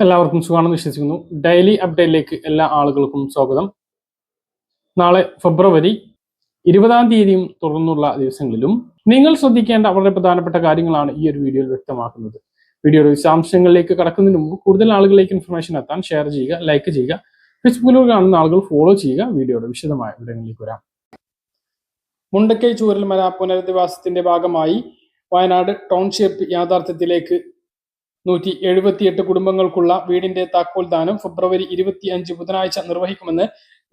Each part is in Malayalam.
എല്ലാവർക്കും സുഖമാണെന്ന് വിശ്വസിക്കുന്നു. ഡെയിലി അപ്ഡേറ്റിലേക്ക് എല്ലാ ആളുകൾക്കും സ്വാഗതം. നാളെ ഫെബ്രുവരി 20-ാം തീയതിയും തുടർന്നുള്ള ദിവസങ്ങളിലും നിങ്ങൾ ശ്രദ്ധിക്കേണ്ട വളരെ പ്രധാനപ്പെട്ട കാര്യങ്ങളാണ് ഈ ഒരു വീഡിയോയിൽ വ്യക്തമാക്കുന്നത്. വീഡിയോയുടെ വിശദാംശങ്ങളിലേക്ക് കടക്കുന്നതിന് മുമ്പ് കൂടുതൽ ആളുകളിലേക്ക് ഇൻഫർമേഷൻ എത്താൻ ഷെയർ ചെയ്യുക, ലൈക്ക് ചെയ്യുക, ഫേസ്ബുക്കിലൂടെ കാണുന്ന ആളുകൾ ഫോളോ ചെയ്യുക. വീഡിയോയുടെ വിശദമായ വിവരങ്ങളിലേക്ക് വരാം. മുണ്ടക്കൈ ചൂരൽമല പുനരധിവാസത്തിന്റെ ഭാഗമായി വയനാട് ടൗൺഷിപ്പ് യാഥാർത്ഥ്യത്തിലേക്ക് 178 കുടുംബങ്ങൾക്കുള്ള വീടിന്റെ താക്കോൽ ദാനം ഫെബ്രുവരി 25 ബുധനാഴ്ച നിർവഹിക്കുമെന്ന്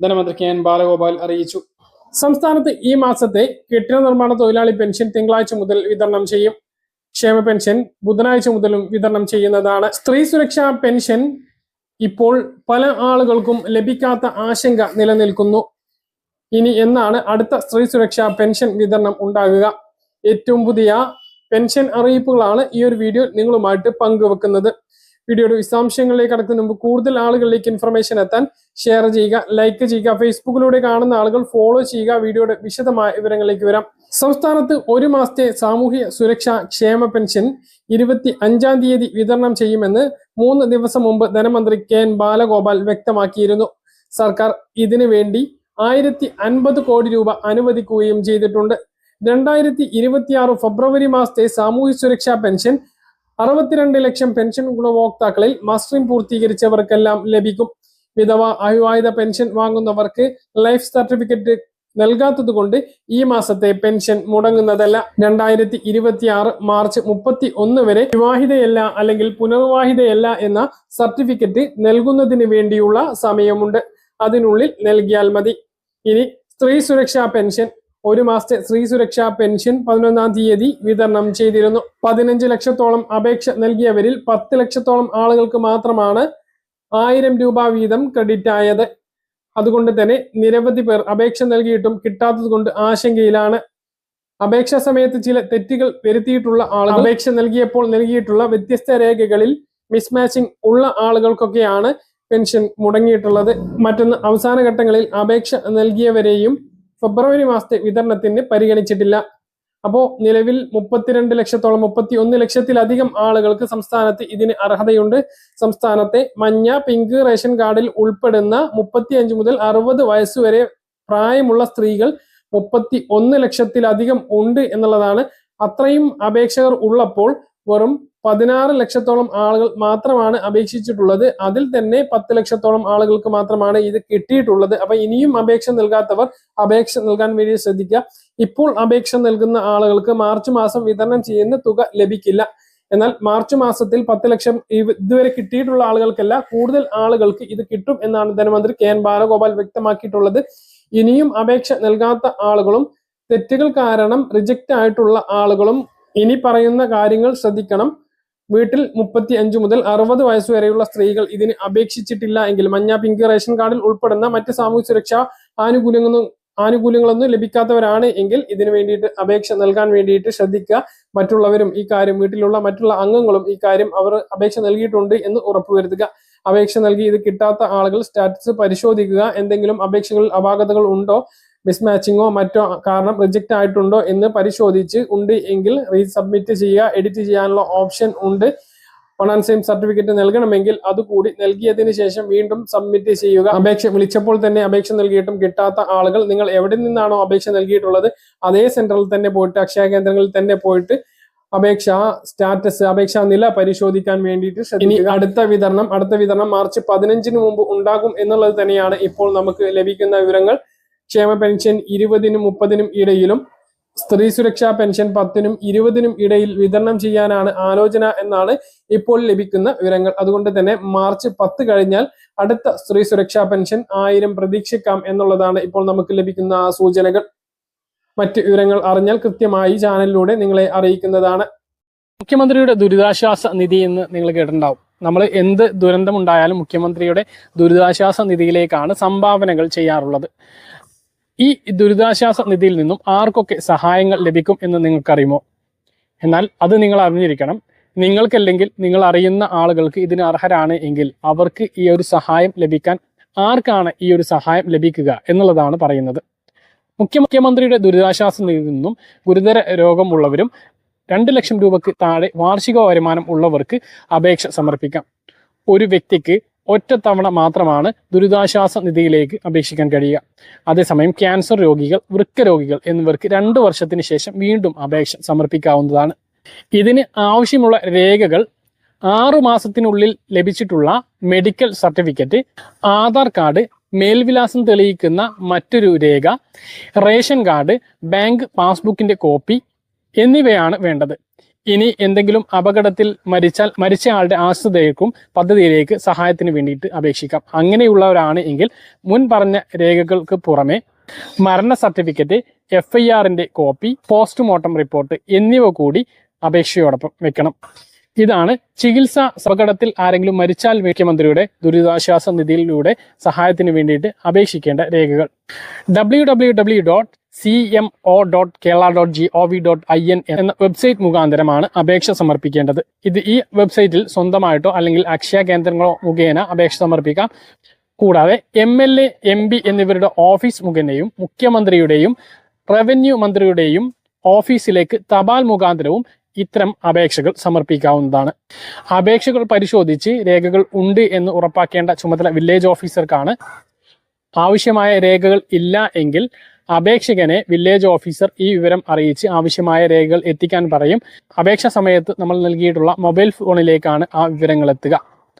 ധനമന്ത്രി കെ എൻ ബാലഗോപാൽ അറിയിച്ചു. സംസ്ഥാനത്ത് ഈ മാസത്തെ കെട്ടിട നിർമ്മാണ തൊഴിലാളി പെൻഷൻ തിങ്കളാഴ്ച മുതൽ വിതരണം ചെയ്യും. ക്ഷേമ പെൻഷൻ ബുധനാഴ്ച മുതലും വിതരണം ചെയ്യുന്നതാണ്. സ്ത്രീ സുരക്ഷാ പെൻഷൻ ഇപ്പോൾ പല ആളുകൾക്കും ലഭിക്കാത്ത ആശങ്ക നിലനിൽക്കുന്നു. ഇനി എന്നാണ് അടുത്ത സ്ത്രീ സുരക്ഷാ പെൻഷൻ വിതരണം ഉണ്ടാകുക? ഏറ്റവും പുതിയ പെൻഷൻ അറിയിപ്പുകളാണ് ഈ ഒരു വീഡിയോ നിങ്ങളുമായിട്ട് പങ്കുവെക്കുന്നത്. വീഡിയോയുടെ വിശദാംശങ്ങളിലേക്ക് കടക്കുന്ന മുമ്പ് കൂടുതൽ ആളുകളിലേക്ക് ഇൻഫർമേഷൻ എത്താൻ ഷെയർ ചെയ്യുക, ലൈക്ക് ചെയ്യുക, ഫേസ്ബുക്കിലൂടെ കാണുന്ന ആളുകൾ ഫോളോ ചെയ്യുക. വീഡിയോയുടെ വിശദമായ വിവരങ്ങളിലേക്ക് വരാം. സംസ്ഥാനത്ത് ഒരു മാസത്തെ സാമൂഹ്യ സുരക്ഷാ ക്ഷേമ പെൻഷൻ 25-ാം തീയതി വിതരണം ചെയ്യുമെന്ന് 3 ദിവസം മുമ്പ് ധനമന്ത്രി കെ എൻ ബാലഗോപാൽ വ്യക്തമാക്കിയിരുന്നു. സർക്കാർ ഇതിനു വേണ്ടി 1050 കോടി രൂപ അനുവദിക്കുകയും ചെയ്തിട്ടുണ്ട്. 2026 ഫെബ്രുവരി മാസത്തെ സാമൂഹ്യ സുരക്ഷാ പെൻഷൻ 62 ലക്ഷം പെൻഷൻ ഗുണഭോക്താക്കളിൽ മസ്റ്ററിംഗ് പൂർത്തീകരിച്ചവർക്കെല്ലാം ലഭിക്കും. വിധവ അവിവാഹിത പെൻഷൻ വാങ്ങുന്നവർക്ക് ലൈഫ് സർട്ടിഫിക്കറ്റ് നൽകാത്തതുകൊണ്ട് ഈ മാസത്തെ പെൻഷൻ മുടങ്ങുന്നതല്ല. 2026 മാർച്ച് 31 വരെ വിവാഹിതയല്ല അല്ലെങ്കിൽ പുനർവിവാഹിതയല്ല എന്ന സർട്ടിഫിക്കറ്റ് നൽകുന്നതിന് വേണ്ടിയുള്ള സമയമുണ്ട്. അതിനുള്ളിൽ നൽകിയാൽ മതി. ഇനി സ്ത്രീ സുരക്ഷാ പെൻഷൻ. ഒരു മാസത്തെ സ്ത്രീ സുരക്ഷാ പെൻഷൻ 11-ാം തീയതി വിതരണം ചെയ്തിരുന്നു. 15 ലക്ഷത്തോളം അപേക്ഷ നൽകിയവരിൽ 10 ലക്ഷത്തോളം ആളുകൾക്ക് മാത്രമാണ് 1000 രൂപ വീതം ക്രെഡിറ്റ് ആയത്. അതുകൊണ്ട് തന്നെ നിരവധി പേർ അപേക്ഷ നൽകിയിട്ടും കിട്ടാത്തത് കൊണ്ട് ആശങ്കയിലാണ്. അപേക്ഷാ സമയത്ത് ചില തെറ്റുകൾ വരുത്തിയിട്ടുള്ള ആളുകൾ അപേക്ഷ നൽകിയപ്പോൾ നൽകിയിട്ടുള്ള വ്യത്യസ്ത രേഖകളിൽ മിസ്മാച്ചിങ് ഉള്ള ആളുകൾക്കൊക്കെയാണ് പെൻഷൻ മുടങ്ങിയിട്ടുള്ളത്. മറ്റൊന്ന്, അവസാന ഘട്ടങ്ങളിൽ അപേക്ഷ നൽകിയവരെയും ഫെബ്രുവരി മാസത്തെ വിതരണത്തിന് പരിഗണിച്ചിട്ടില്ല. അപ്പോൾ നിലവിൽ 32 ലക്ഷത്തോളം 31 ലക്ഷത്തിലധികം ആളുകൾക്ക് സംസ്ഥാനത്ത് ഇതിന് അർഹതയുണ്ട്. സംസ്ഥാനത്തെ മഞ്ഞ, പിങ്ക് റേഷൻ കാർഡിൽ ഉൾപ്പെടുന്ന 35 മുതൽ 60 വയസ്സുവരെ പ്രായമുള്ള സ്ത്രീകൾ 31 ലക്ഷത്തിലധികം ഉണ്ട് എന്നുള്ളതാണ്. അത്രയും അപേക്ഷകർ ഉള്ളപ്പോൾ വെറും 16 ലക്ഷത്തോളം ആളുകൾ മാത്രമാണ് അപേക്ഷിച്ചിട്ടുള്ളത്. അതിൽ തന്നെ 10 ലക്ഷത്തോളം ആളുകൾക്ക് മാത്രമാണ് ഇത് കിട്ടിയിട്ടുള്ളത്. അപ്പൊ ഇനിയും അപേക്ഷ നൽകാത്തവർ അപേക്ഷ നൽകാൻ വേണ്ടി ശ്രദ്ധിക്കുക. ഇപ്പോൾ അപേക്ഷ നൽകുന്ന ആളുകൾക്ക് മാർച്ച് മാസം വിതരണം ചെയ്യുന്ന തുക ലഭിക്കില്ല. എന്നാൽ മാർച്ച് മാസത്തിൽ 10 ലക്ഷം ഇതുവരെ കിട്ടിയിട്ടുള്ള ആളുകൾക്കല്ല, കൂടുതൽ ആളുകൾക്ക് ഇത് കിട്ടും എന്നാണ് ധനമന്ത്രി കെ എൻ ബാലഗോപാൽ വ്യക്തമാക്കിയിട്ടുള്ളത്. ഇനിയും അപേക്ഷ നൽകാത്ത ആളുകളും തെറ്റുകൾ കാരണം റിജക്റ്റ് ആയിട്ടുള്ള ആളുകളും ഇനി പറയുന്ന കാര്യങ്ങൾ ശ്രദ്ധിക്കണം. വീട്ടിൽ 35 മുതൽ 60 വയസ്സ് വരെയുള്ള സ്ത്രീകൾ ഇതിന് അപേക്ഷിച്ചിട്ടില്ല എങ്കിൽ, മഞ്ഞ, പിങ്ക് റേഷൻ കാർഡിൽ ഉൾപ്പെടുന്ന മറ്റ് സാമൂഹ്യ സുരക്ഷാ ആനുകൂല്യങ്ങളൊന്നും ലഭിക്കാത്തവരാണ് എങ്കിൽ ഇതിനു വേണ്ടിയിട്ട് അപേക്ഷ നൽകാൻ വേണ്ടിയിട്ട് ശ്രദ്ധിക്കുക. മറ്റുള്ളവരും ഈ കാര്യം, വീട്ടിലുള്ള മറ്റുള്ള അംഗങ്ങളും ഈ കാര്യം അവർ അപേക്ഷ നൽകിയിട്ടുണ്ട് എന്ന് ഉറപ്പുവരുത്തുക. അപേക്ഷ നൽകി ഇത് കിട്ടാത്ത ആളുകൾ സ്റ്റാറ്റസ് പരിശോധിക്കുക. എന്തെങ്കിലും അപേക്ഷകളിൽ അപാകതകൾ ഉണ്ടോ, മിസ്മാച്ചിങ്ങോ മറ്റോ കാരണം റിജക്റ്റ് ആയിട്ടുണ്ടോ എന്ന് പരിശോധിച്ച് ഉണ്ട് എങ്കിൽ റീസബ്മിറ്റ് ചെയ്യുക. എഡിറ്റ് ചെയ്യാനുള്ള ഓപ്ഷൻ ഉണ്ട്. 1 and same സർട്ടിഫിക്കറ്റ് നൽകണമെങ്കിൽ അതുകൂടി നൽകിയതിന് ശേഷം വീണ്ടും സബ്മിറ്റ് ചെയ്യുക. അപേക്ഷ വിളിച്ചപ്പോൾ തന്നെ അപേക്ഷ നൽകിയിട്ടും കിട്ടാത്ത ആളുകൾ നിങ്ങൾ എവിടെ നിന്നാണോ അപേക്ഷ നൽകിയിട്ടുള്ളത് അതേ സെന്ററിൽ തന്നെ പോയിട്ട്, അക്ഷയ കേന്ദ്രങ്ങളിൽ തന്നെ പോയിട്ട് അപേക്ഷാ സ്റ്റാറ്റസ്, അപേക്ഷാ നില പരിശോധിക്കാൻ വേണ്ടിയിട്ട് ശ്രദ്ധിക്കുക. അടുത്ത വിതരണം മാർച്ച് 15 മുമ്പ് ഉണ്ടാകും എന്നുള്ളത് തന്നെയാണ് ഇപ്പോൾ നമുക്ക് ലഭിക്കുന്ന വിവരങ്ങൾ. ക്ഷേമ പെൻഷൻ 20-നും 30-നും ഇടയിലും സ്ത്രീ സുരക്ഷാ പെൻഷൻ 10-നും 20-നും ഇടയിൽ വിതരണം ചെയ്യാനാണ് ആലോചന എന്നാണ് ഇപ്പോൾ ലഭിക്കുന്ന വിവരങ്ങൾ. അതുകൊണ്ട് തന്നെ മാർച്ച് 10 കഴിഞ്ഞാൽ അടുത്ത സ്ത്രീ സുരക്ഷാ പെൻഷൻ 1000 പ്രതീക്ഷിക്കാം എന്നുള്ളതാണ് ഇപ്പോൾ നമുക്ക് ലഭിക്കുന്ന സൂചനകൾ. മറ്റ് വിവരങ്ങൾ അറിഞ്ഞാൽ കൃത്യമായി ചാനലിലൂടെ നിങ്ങളെ അറിയിക്കുന്നതാണ്. മുഖ്യമന്ത്രിയുടെ ദുരിതാശ്വാസ നിധി എന്ന് നിങ്ങൾ കേട്ടിട്ടുണ്ടാവും. നമ്മൾ എന്ത് ദുരന്തമുണ്ടായാലും മുഖ്യമന്ത്രിയുടെ ദുരിതാശ്വാസ നിധിയിലേക്കാണ് സംഭാവനകൾ ചെയ്യാറുള്ളത്. ഈ ദുരിതാശ്വാസ നിധിയിൽ നിന്നും ആർക്കൊക്കെ സഹായങ്ങൾ ലഭിക്കും എന്ന് നിങ്ങൾക്കറിയുമോ? എന്നാൽ അത് നിങ്ങൾ അറിഞ്ഞിരിക്കണം. നിങ്ങൾക്കല്ലെങ്കിൽ നിങ്ങൾ അറിയുന്ന ആളുകൾക്ക് ഇതിന് അർഹരാണ് എങ്കിൽ അവർക്ക് ഈ ഒരു സഹായം ലഭിക്കാൻ, ആർക്കാണ് ഈ ഒരു സഹായം ലഭിക്കുക എന്നുള്ളതാണ് പറയുന്നത്. മുഖ്യമന്ത്രിയുടെ ദുരിതാശ്വാസ നിധിയിൽ നിന്നും ഗുരുതര രോഗമുള്ളവരും 2 ലക്ഷം രൂപയ്ക്ക് താഴെ വാർഷിക വരുമാനം ഉള്ളവർക്ക് അപേക്ഷ സമർപ്പിക്കാം. ഒരു വ്യക്തിക്ക് ഒറ്റത്തവണ മാത്രമാണ് ദുരിതാശ്വാസ നിധിയിലേക്ക് അപേക്ഷിക്കാൻ കഴിയുക. അതേസമയം ക്യാൻസർ രോഗികൾ, വൃക്ക രോഗികൾ എന്നിവർക്ക് 2 വർഷത്തിന് ശേഷം വീണ്ടും അപേക്ഷ സമർപ്പിക്കാവുന്നതാണ്. ഇതിന് ആവശ്യമുള്ള രേഖകൾ 6 മാസത്തിനുള്ളിൽ ലഭിച്ചിട്ടുള്ള മെഡിക്കൽ സർട്ടിഫിക്കറ്റ്, ആധാർ കാർഡ്, മേൽവിലാസം തെളിയിക്കുന്ന മറ്റൊരു രേഖ, റേഷൻ കാർഡ്, ബാങ്ക് പാസ്ബുക്കിന്റെ കോപ്പി എന്നിവയാണ് വേണ്ടത്. ഇനി എന്തെങ്കിലും അപകടത്തിൽ മരിച്ചാൽ മരിച്ചയാളുടെ ആശ്രിതർക്കും പദ്ധതിയിലേക്ക് സഹായത്തിന് വേണ്ടിയിട്ട് അപേക്ഷിക്കാം. അങ്ങനെയുള്ളവരാണ് എങ്കിൽ മുൻ പറഞ്ഞ രേഖകൾക്ക് പുറമെ മരണ സർട്ടിഫിക്കറ്റ്, FIRന്റെ കോപ്പി, പോസ്റ്റ്മോർട്ടം റിപ്പോർട്ട് എന്നിവ കൂടി അപേക്ഷയോടൊപ്പം വെക്കണം. ഇതാണ് ചികിത്സാ അപകടത്തിൽ ആരെങ്കിലും മരിച്ചാൽ മുഖ്യമന്ത്രിയുടെ ദുരിതാശ്വാസ നിധിയിലൂടെ സഹായത്തിന് വേണ്ടിയിട്ട് അപേക്ഷിക്കേണ്ട രേഖകൾ. www.cmo.kerala.gov.in എന്ന വെബ്സൈറ്റ് മുഖാന്തരമാണ് അപേക്ഷ സമർപ്പിക്കേണ്ടത്. ഈ വെബ്സൈറ്റിൽ സ്വന്തമായിട്ടോ അല്ലെങ്കിൽ അക്ഷയ കേന്ദ്രങ്ങളോ മുഖേന അപേക്ഷ സമർപ്പിക്കാം. കൂടാതെ MLA, MP എന്നിവരുടെ ഓഫീസ് മുഖേനയും മുഖ്യമന്ത്രിയുടെയും റവന്യൂ മന്ത്രിയുടെയും ഓഫീസിലേക്ക് തപാൽ മുഖാന്തരവും ഇത്തരം അപേക്ഷകൾ സമർപ്പിക്കാവുന്നതാണ്. അപേക്ഷകൾ പരിശോധിച്ച് രേഖകൾ ഉണ്ട് എന്ന് ഉറപ്പാക്കേണ്ട ചുമതല വില്ലേജ് ഓഫീസർക്കാണ്. ആവശ്യമായ രേഖകൾ ഇല്ല എങ്കിൽ അപേക്ഷകനെ വില്ലേജ് ഓഫീസർ ഈ വിവരം അറിയിച്ച് ആവശ്യമായ രേഖകൾ എത്തിക്കാൻ പറയും. അപേക്ഷാ സമയത്ത് നമ്മൾ നൽകിയിട്ടുള്ള മൊബൈൽ ഫോണിലേക്കാണ് ആ വിവരങ്ങൾ എത്തുക.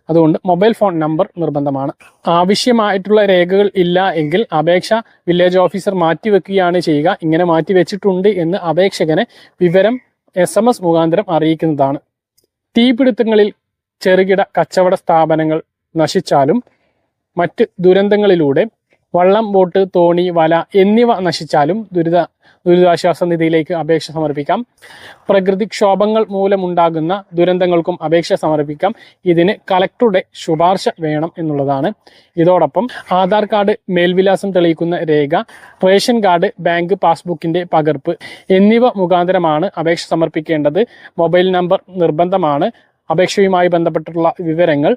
അതുകൊണ്ട് മൊബൈൽ ഫോൺ നമ്പർ നിർബന്ധമാണ്. ആവശ്യമായിട്ടുള്ള രേഖകൾ ഇല്ല എങ്കിൽ അപേക്ഷ വില്ലേജ് ഓഫീസർ മാറ്റിവെക്കുകയാണ് ചെയ്യുക. ഇങ്ങനെ മാറ്റിവെച്ചിട്ടുണ്ട് എന്ന് അപേക്ഷകനെ വിവരം SMS മുഖാന്തരം അറിയിക്കുന്നതാണ്. തീപിടുത്തങ്ങളിൽ ചെറുകിട കച്ചവട സ്ഥാപനങ്ങൾ നശിച്ചാലും മറ്റ് ദുരന്തങ്ങളിലൂടെ വള്ളം, ബോട്ട്, തോണി, വല എന്നിവ നശിച്ചാലും ദുരിതാശ്വാസ നിധിയിലേക്ക് അപേക്ഷ സമർപ്പിക്കാം. പ്രകൃതിക്ഷോഭങ്ങൾ മൂലമുണ്ടാകുന്ന ദുരന്തങ്ങൾക്കും അപേക്ഷ സമർപ്പിക്കാം. ഇതിന് കളക്ടറുടെ ശുപാർശ വേണം എന്നുള്ളതാണ്. ഇതോടൊപ്പം ആധാർ കാർഡ്, മേൽവിലാസം തെളിയിക്കുന്ന രേഖ, റേഷൻ കാർഡ്, ബാങ്ക് പാസ്ബുക്കിന്റെ പകർപ്പ് എന്നിവ മുഖാന്തരമാണ് അപേക്ഷ സമർപ്പിക്കേണ്ടത്. മൊബൈൽ നമ്പർ നിർബന്ധമാണ്. അപേക്ഷയുമായി ബന്ധപ്പെട്ടുള്ള വിവരങ്ങൾ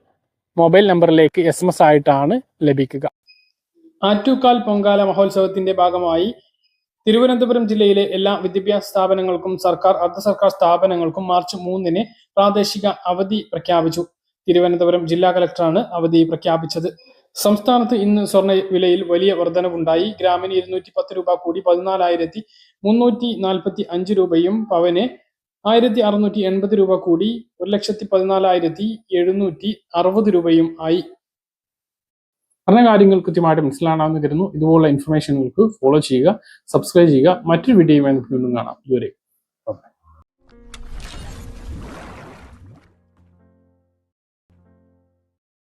മൊബൈൽ നമ്പറിലേക്ക് SMS ആയിട്ടാണ് ലഭിക്കുക. ആറ്റുകാൽ പൊങ്കാല മഹോത്സവത്തിന്റെ ഭാഗമായി തിരുവനന്തപുരം ജില്ലയിലെ എല്ലാ വിദ്യാഭ്യാസ സ്ഥാപനങ്ങൾക്കും സർക്കാർ, അർദ്ധ സർക്കാർ സ്ഥാപനങ്ങൾക്കും മാർച്ച് 3-ന് പ്രാദേശിക അവധി പ്രഖ്യാപിച്ചു. തിരുവനന്തപുരം ജില്ലാ കലക്ടറാണ് അവധി പ്രഖ്യാപിച്ചത്. സംസ്ഥാനത്ത് ഇന്ന് സ്വർണ്ണ വിലയിൽ വലിയ വർധനവുണ്ടായി. ഗ്രാമിന് 210 രൂപ കൂടി 14,345 രൂപയും പവന് 1,680 രൂപ കൂടി 1,14,760 രൂപയും ആയി. പറഞ്ഞ കാര്യങ്ങൾ കൃത്യമായിട്ട് മനസ്സിലാണെന്ന് കരുതുന്നു. ഇതുപോലുള്ള ഇൻഫർമേഷനുകൾക്ക് ഫോളോ ചെയ്യുക, സബ്സ്ക്രൈബ് ചെയ്യുക. മറ്റൊരു വീഡിയോയുമായി നമുക്ക് വീണ്ടും കാണാം. ഇതുവരെ